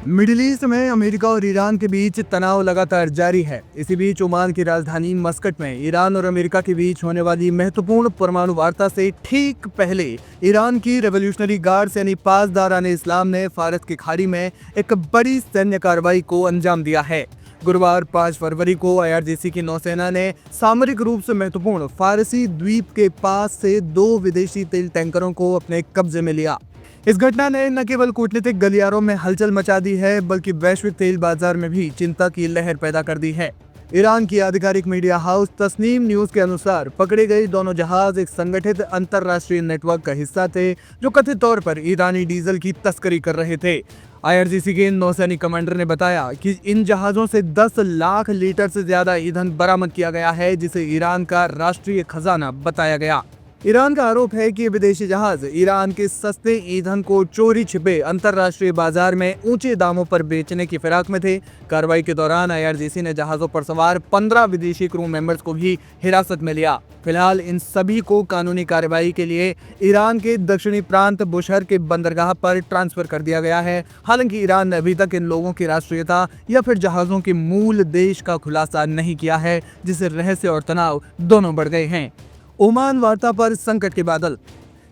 Middle east में America और Iran के बीच तनाव लगातार जारी है। इसी बीच ओमान की राजधानी मस्कट में ईरान और अमेरिका के बीच होने वाली महत्वपूर्ण परमाणु वार्ता से ठीक पहले ईरान की रेवोल्यूशनरी गार्ड्स यानी पासदारान इस्लाम ने फारस की खाड़ी में एक बड़ी सैन्य कार्रवाई को अंजाम दिया है। गुरुवार 5 फरवरी को IRGC की नौसेना ने सामरिक रूप से महत्वपूर्ण फारसी द्वीप के पास से 2 विदेशी तेल टैंकरों को अपने कब्जे में लिया। इस घटना ने न केवल कूटनीतिक गलियारों में हलचल मचा दी है, बल्कि वैश्विक तेल बाजार में भी चिंता की लहर पैदा कर दी है। ईरान की आधिकारिक मीडिया हाउस तस्नीम न्यूज के अनुसार पकड़े गए दोनों जहाज एक संगठित अंतरराष्ट्रीय नेटवर्क का हिस्सा थे, जो कथित तौर पर ईरानी डीजल की तस्करी कर रहे थे। IRGC के नौसैनिक कमांडर ने बताया कि इन जहाजों से 10 लाख लीटर से ज्यादा ईंधन बरामद किया गया है, जिसे ईरान का राष्ट्रीय खजाना बताया गया। ईरान का आरोप है कि विदेशी जहाज ईरान के सस्ते ईंधन को चोरी छिपे अंतरराष्ट्रीय बाजार में ऊंचे दामों पर बेचने की फिराक में थे। कार्रवाई के दौरान IRGC ने जहाजों पर सवार 15 विदेशी क्रू मेंबर्स को भी हिरासत में लिया। फिलहाल इन सभी को कानूनी कार्रवाई के लिए ईरान के दक्षिणी प्रांत बुशहर के बंदरगाह पर ट्रांसफर कर दिया गया है। हालांकि ईरान ने अभी तक इन लोगों की राष्ट्रीयता या फिर जहाजों के मूल देश का खुलासा नहीं किया है, जिससे रहस्य और तनाव दोनों बढ़ गए हैं। ओमान वार्ता पर संकट के बादल।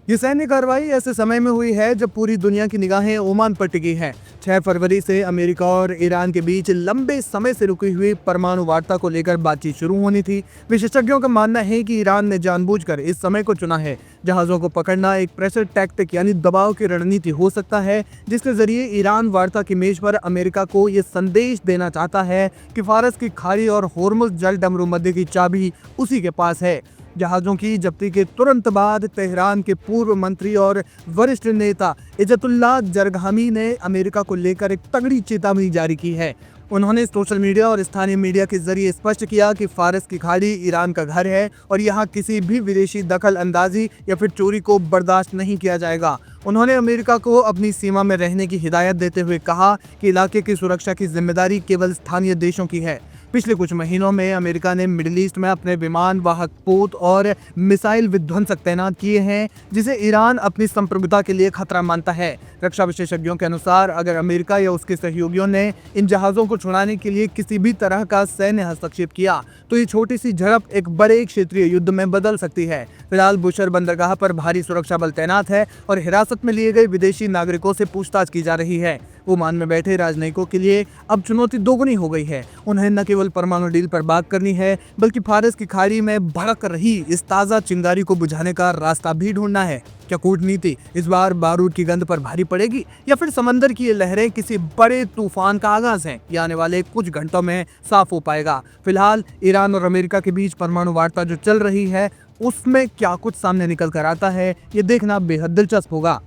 ये सैन्य कार्रवाई ऐसे समय में हुई है जब पूरी दुनिया की निगाहें ओमान पर टिकी हैं। 6 फरवरी से अमेरिका और ईरान के बीच लंबे समय से रुकी हुई परमाणु वार्ता को लेकर बातचीत शुरू होनी थी। विशेषज्ञों का मानना है कि ईरान ने जानबूझकर इस समय को चुना है। जहाजों को पकड़ना एक प्रेशर टैक्टिक यानी दबाव की रणनीति हो सकता है, जिसके जरिए ईरान वार्ता की मेज पर अमेरिका को ये संदेश देना चाहता है कि फारस की खाड़ी और होर्मुज जल डमरू मध्य की चाबी उसी के पास है। जहाजों की जब्ती के तुरंत बाद तेहरान के पूर्व मंत्री और वरिष्ठ नेता इज्जतुल्लाह जरगामी ने अमेरिका को लेकर एक तगड़ी चेतावनी जारी की है। उन्होंने सोशल मीडिया और स्थानीय मीडिया के जरिए स्पष्ट किया कि फारस की खाड़ी ईरान का घर है और यहाँ किसी भी विदेशी दखल अंदाजी या फिर चोरी को बर्दाश्त नहीं किया जाएगा। उन्होंने अमेरिका को अपनी सीमा में रहने की हिदायत देते हुए कहा कि इलाके की सुरक्षा की जिम्मेदारी केवल स्थानीय देशों की है। पिछले कुछ महीनों में अमेरिका ने मिडिल ईस्ट में अपने विमान वाहक पोत और मिसाइल विध्वंसक तैनात किए हैं, जिसे ईरान अपनी संप्रभुता के लिए खतरा मानता है। रक्षा विशेषज्ञों के अनुसार अगर अमेरिका या उसके सहयोगियों ने इन जहाजों को छुड़ाने के लिए किसी भी तरह का सैन्य हस्तक्षेप किया, तो ये छोटी सी झड़प एक बड़े क्षेत्रीय युद्ध में बदल सकती है। फिलहाल बुशहर बंदरगाह पर भारी सुरक्षा बल तैनात है और हिरासत में लिए गए विदेशी नागरिकों से पूछताछ की जा रही है। ओमान में बैठे राजनयिकों के लिए अब चुनौती दोगुनी हो गई है। उन्हें न केवल परमाणु डील पर बात करनी है, बल्कि फारस की खाड़ी में भड़क रही इस ताज़ा चिंगारी को बुझाने का रास्ता भी ढूंढना है। क्या कूटनीति इस बार बारूद की गंध पर भारी पड़ेगी, या फिर समंदर की ये लहरें किसी बड़े तूफान का आगाज हैं? ये आने वाले कुछ घंटों में साफ हो पाएगा। फिलहाल ईरान और अमेरिका के बीच परमाणु वार्ता जो चल रही है, उसमें क्या कुछ सामने निकल कर आता है, ये देखना बेहद दिलचस्प होगा।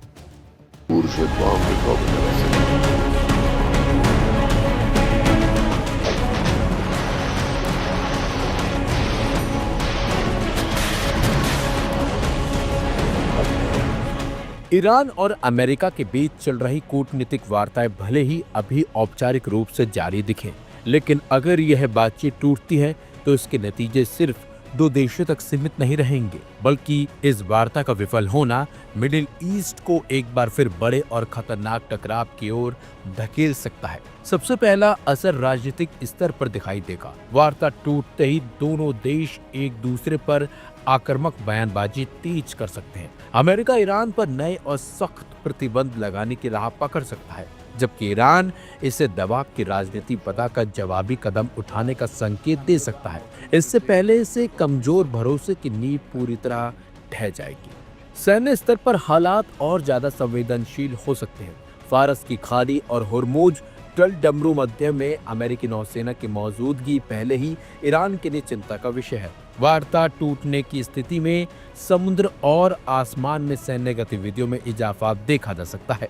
ईरान और अमेरिका के बीच चल रही कूटनीतिक वार्ताएं भले ही अभी औपचारिक रूप से जारी दिखें, लेकिन अगर यह बातचीत टूटती है तो इसके नतीजे सिर्फ 2 देशों तक सीमित नहीं रहेंगे, बल्कि इस वार्ता का विफल होना मिडिल ईस्ट को एक बार फिर बड़े और खतरनाक टकराव की ओर धकेल सकता है। सबसे पहला असर राजनीतिक स्तर पर दिखाई देगा। वार्ता टूटते ही दोनों देश एक दूसरे पर आक्रामक बयानबाजी तेज कर सकते हैं। अमेरिका ईरान पर नए और सख्त प्रतिबंध लगाने की राह पकड़ सकता है, जबकि ईरान इसे दबाव की राजनीति बताकर जवाबी कदम उठाने का संकेत दे सकता है। इससे पहले से कमजोर भरोसे की नींव पूरी तरह ढह जाएगी। सैन्य स्तर पर हालात और ज्यादा संवेदनशील हो सकते हैं। फारस की खाड़ी और होर्मुज जल डमरू मध्य में अमेरिकी नौसेना की मौजूदगी पहले ही ईरान के लिए चिंता का विषय है। वार्ता टूटने की स्थिति में समुद्र और आसमान में सैन्य गतिविधियों में इजाफा देखा जा सकता है।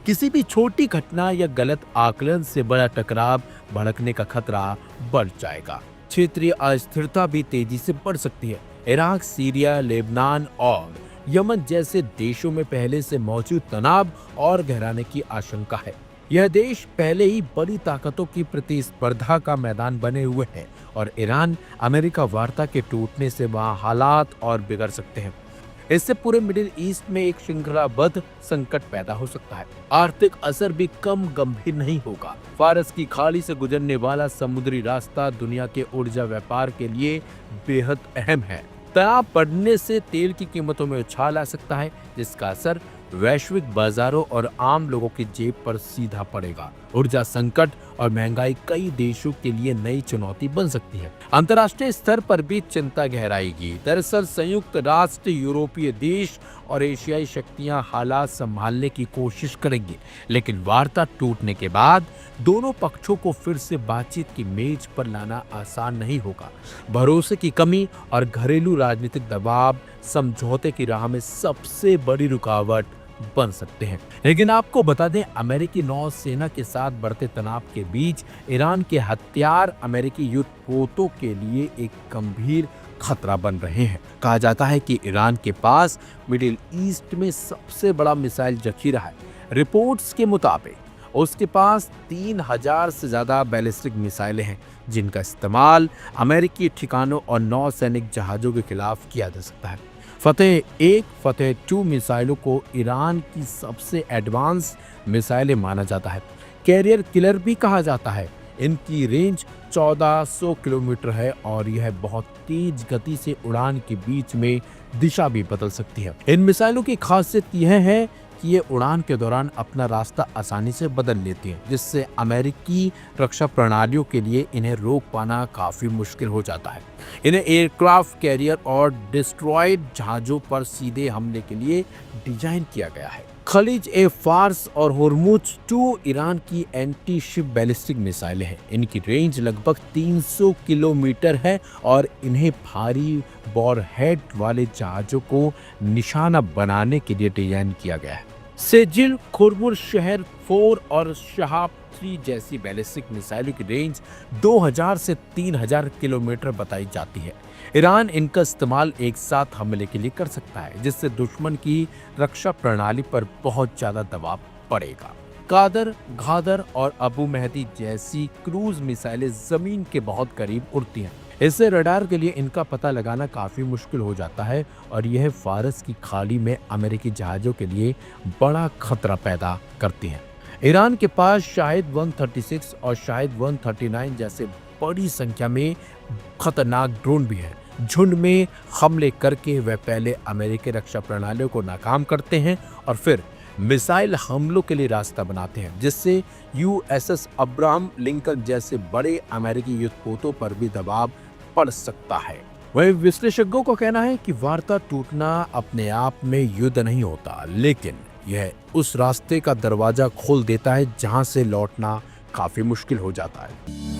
किसी भी छोटी घटना या गलत आकलन से बड़ा टकराव भड़कने का खतरा बढ़ जाएगा। क्षेत्रीय अस्थिरता भी तेजी से बढ़ सकती है। इराक, सीरिया, लेबनान और यमन जैसे देशों में पहले से मौजूद तनाव और गहराने की आशंका है। यह देश पहले ही बड़ी ताकतों की प्रतिस्पर्धा का मैदान बने हुए हैं और ईरान अमेरिका वार्ता के टूटने से वहां हालात और बिगड़ सकते हैं। इससे पूरे मिडिल ईस्ट में एक श्रृंखलाबद्ध संकट पैदा हो सकता है। आर्थिक असर भी कम गंभीर नहीं होगा। फारस की खाड़ी से गुजरने वाला समुद्री रास्ता दुनिया के ऊर्जा व्यापार के लिए बेहद अहम है। तनाव बढ़ने से तेल की कीमतों में उछाल आ सकता है, जिसका असर वैश्विक बाजारों और आम लोगों की जेब पर सीधा पड़ेगा। ऊर्जा संकट और महंगाई कई देशों के लिए नई चुनौती बन सकती है। अंतर्राष्ट्रीय स्तर पर भी चिंता गहराएगी। दरअसल संयुक्त राष्ट्र, यूरोपीय देश और एशियाई शक्तियां हालात संभालने की कोशिश करेंगी, लेकिन वार्ता टूटने के बाद दोनों पक्षों को फिर से बातचीत की मेज पर लाना आसान नहीं होगा। भरोसे की कमी और घरेलू राजनीतिक दबाव समझौते की राह में सबसे बड़ी रुकावट बन सकते हैं। लेकिन आपको बता दें, अमेरिकी नौसेना के साथ बढ़ते तनाव के बीच ईरान के हथियार अमेरिकी युद्धपोतों के लिए एक गंभीर खतरा बन रहे हैं। कहा जाता है कि ईरान के पास मिडिल ईस्ट में सबसे बड़ा मिसाइल जखीरा है। रिपोर्ट्स के मुताबिक उसके पास 3000 से ज्यादा बैलिस्टिक मिसाइलें हैं, जिनका इस्तेमाल अमेरिकी ठिकानों और नौसैनिक जहाजों के खिलाफ किया जा सकता है। फतेह-1, फतेह-2 मिसाइलों को ईरान की सबसे एडवांस मिसाइलें माना जाता है। कैरियर किलर भी कहा जाता है। इनकी रेंज 1400 किलोमीटर है और यह बहुत तेज गति से उड़ान के बीच में दिशा भी बदल सकती है। इन मिसाइलों की खासियत यह है कि ये उड़ान के दौरान अपना रास्ता आसानी से बदल लेती हैं, जिससे अमेरिकी रक्षा प्रणालियों के लिए इन्हें रोक पाना काफी मुश्किल हो जाता है। इन्हें एयरक्राफ्ट कैरियर और डिस्ट्रॉयड जहाजों पर सीधे हमले के लिए डिजाइन किया गया है। खलीज-ए-फार्स और होर्मुज-2 ईरान की एंटी शिप बैलिस्टिक मिसाइलें हैं। इनकी रेंज लगभग 300 किलोमीटर है और इन्हें भारी वॉरहेड वाले जहाजों को निशाना बनाने के लिए डिजाइन किया गया है। सेजिल, खुर्मुरशहर 4 और शहाब 3 जैसी बैलिस्टिक मिसाइलों की रेंज 2000 से 3000 किलोमीटर बताई जाती है। ईरान इनका इस्तेमाल एक साथ हमले के लिए कर सकता है, जिससे दुश्मन की रक्षा प्रणाली पर बहुत ज्यादा दबाव पड़ेगा। कादर, घादर और अबू मेहदी जैसी क्रूज मिसाइलें जमीन के बहुत करीब उड़ती हैं। इससे रडार के लिए इनका पता लगाना काफी मुश्किल हो जाता है और यह फारस की खाड़ी में अमेरिकी जहाजों के लिए बड़ा खतरा पैदा करती हैं। ईरान के पास शाहिद 136 और शाहिद 139 जैसे बड़ी संख्या में खतरनाक ड्रोन भी हैं। झुंड में हमले करके वे पहले अमेरिकी रक्षा प्रणालियों को नाकाम करते हैं और फिर मिसाइल हमलों के लिए रास्ता बनाते हैं, जिससे यूएसएस अब्राहम लिंकन जैसे बड़े अमेरिकी युद्धपोतों पर भी दबाव पड़ सकता है। वहीं विश्लेषकों का कहना है कि वार्ता टूटना अपने आप में युद्ध नहीं होता, लेकिन यह उस रास्ते का दरवाजा खोल देता है जहां से लौटना काफी मुश्किल हो जाता है।